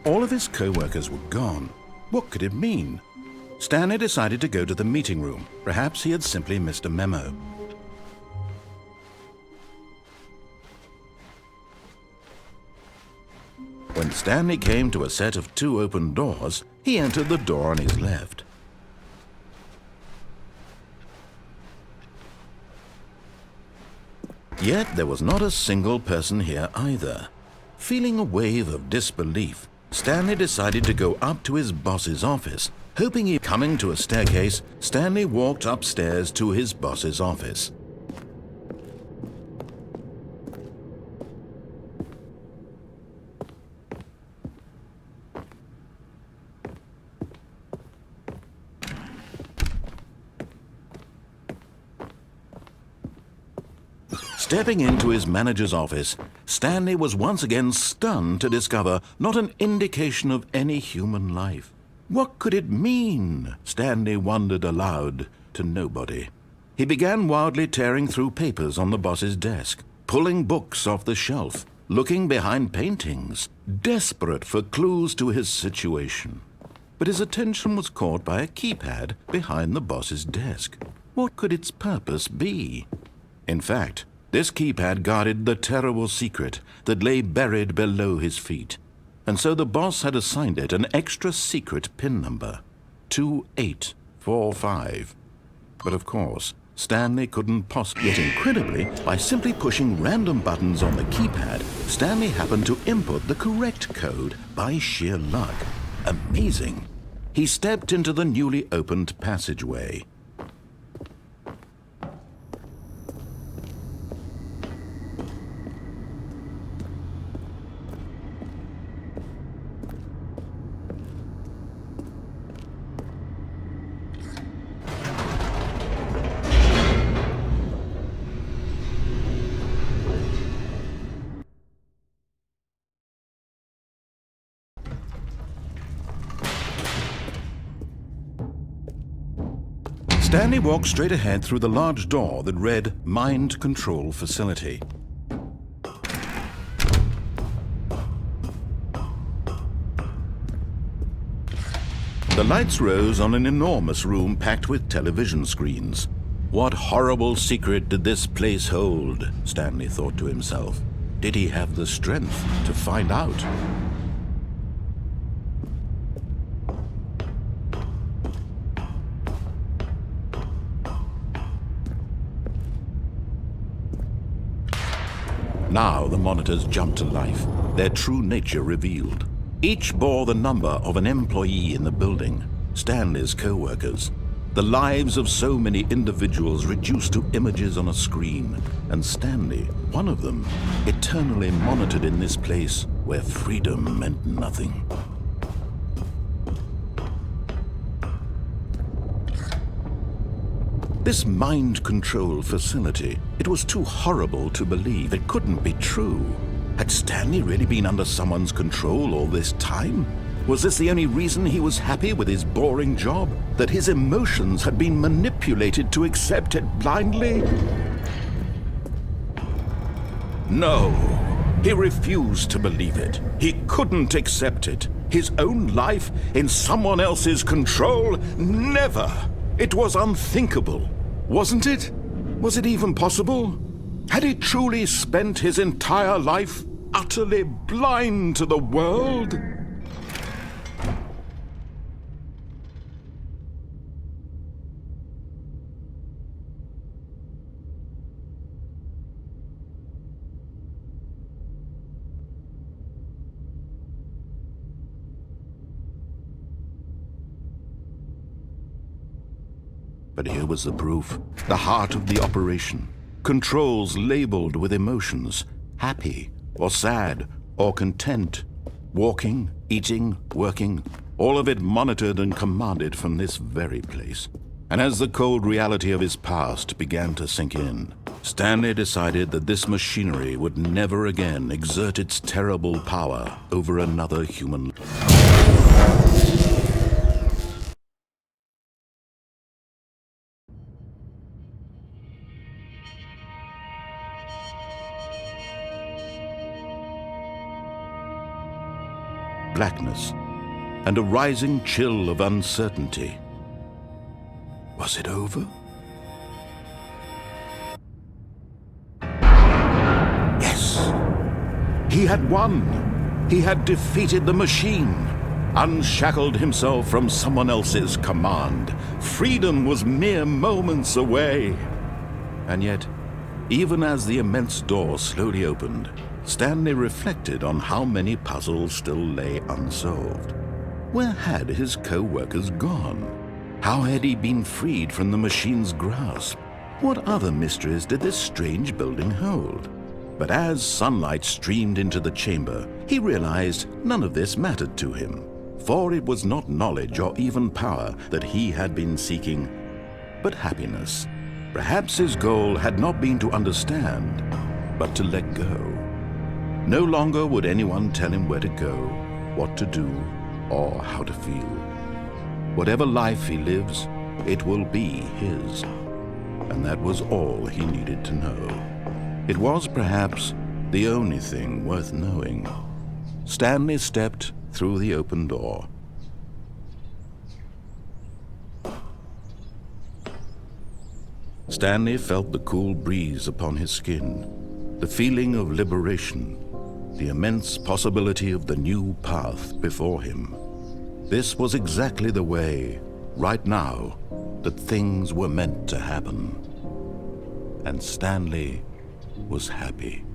All of his co-workers were gone. What could it mean? Stanley decided to go to the meeting room. Perhaps he had simply missed a memo. When Stanley came to a set of 2 open doors, he entered the door on his left. Yet there was not a single person here either. Feeling a wave of disbelief, Stanley decided to go up to his boss's office. Hoping he coming to a staircase, Stanley walked upstairs to his boss's office. Stepping into his manager's office, Stanley was once again stunned to discover not an indication of any human life. What could it mean? Stanley wondered aloud to nobody. He began wildly tearing through papers on the boss's desk, pulling books off the shelf, looking behind paintings, desperate for clues to his situation. But his attention was caught by a keypad behind the boss's desk. What could its purpose be? In fact, this keypad guarded the terrible secret that lay buried below his feet. And so the boss had assigned it an extra secret PIN number, 2845. But of course, Stanley couldn't possibly. Yet incredibly, by simply pushing random buttons on the keypad, Stanley happened to input the correct code by sheer luck. Amazing. He stepped into the newly opened passageway. Stanley walked straight ahead through the large door that read Mind Control Facility. The lights rose on an enormous room packed with television screens. What horrible secret did this place hold? Stanley thought to himself. Did he have the strength to find out? Now the monitors jumped to life, their true nature revealed. Each bore the number of an employee in the building, Stanley's co-workers. The lives of so many individuals reduced to images on a screen, and Stanley, one of them, eternally monitored in this place where freedom meant nothing. This mind control facility, it was too horrible to believe. It couldn't be true. Had Stanley really been under someone's control all this time? Was this the only reason he was happy with his boring job? That his emotions had been manipulated to accept it blindly? No, he refused to believe it. He couldn't accept it. His own life in someone else's control? Never! It was unthinkable. Wasn't it? Was it even possible? Had he truly spent his entire life utterly blind to the world? But here was the proof, the heart of the operation. Controls labeled with emotions, happy or sad or content. Walking, eating, working, all of it monitored and commanded from this very place. And as the cold reality of his past began to sink in, Stanley decided that this machinery would never again exert its terrible power over another human. blackness and a rising chill of uncertainty. Was it over? Yes! He had won! He had defeated the machine, unshackled himself from someone else's command. Freedom was mere moments away. And yet, even as the immense door slowly opened, Stanley reflected on how many puzzles still lay unsolved. Where had his co-workers gone? How had he been freed from the machine's grasp? What other mysteries did this strange building hold? But as sunlight streamed into the chamber, he realized none of this mattered to him, for it was not knowledge or even power that he had been seeking, but happiness. Perhaps his goal had not been to understand, but to let go. No longer would anyone tell him where to go, what to do, or how to feel. Whatever life he lives, it will be his. And that was all he needed to know. It was perhaps the only thing worth knowing. Stanley stepped through the open door. Stanley felt the cool breeze upon his skin, the feeling of liberation, the immense possibility of the new path before him. This was exactly the way, right now, that things were meant to happen. And Stanley was happy.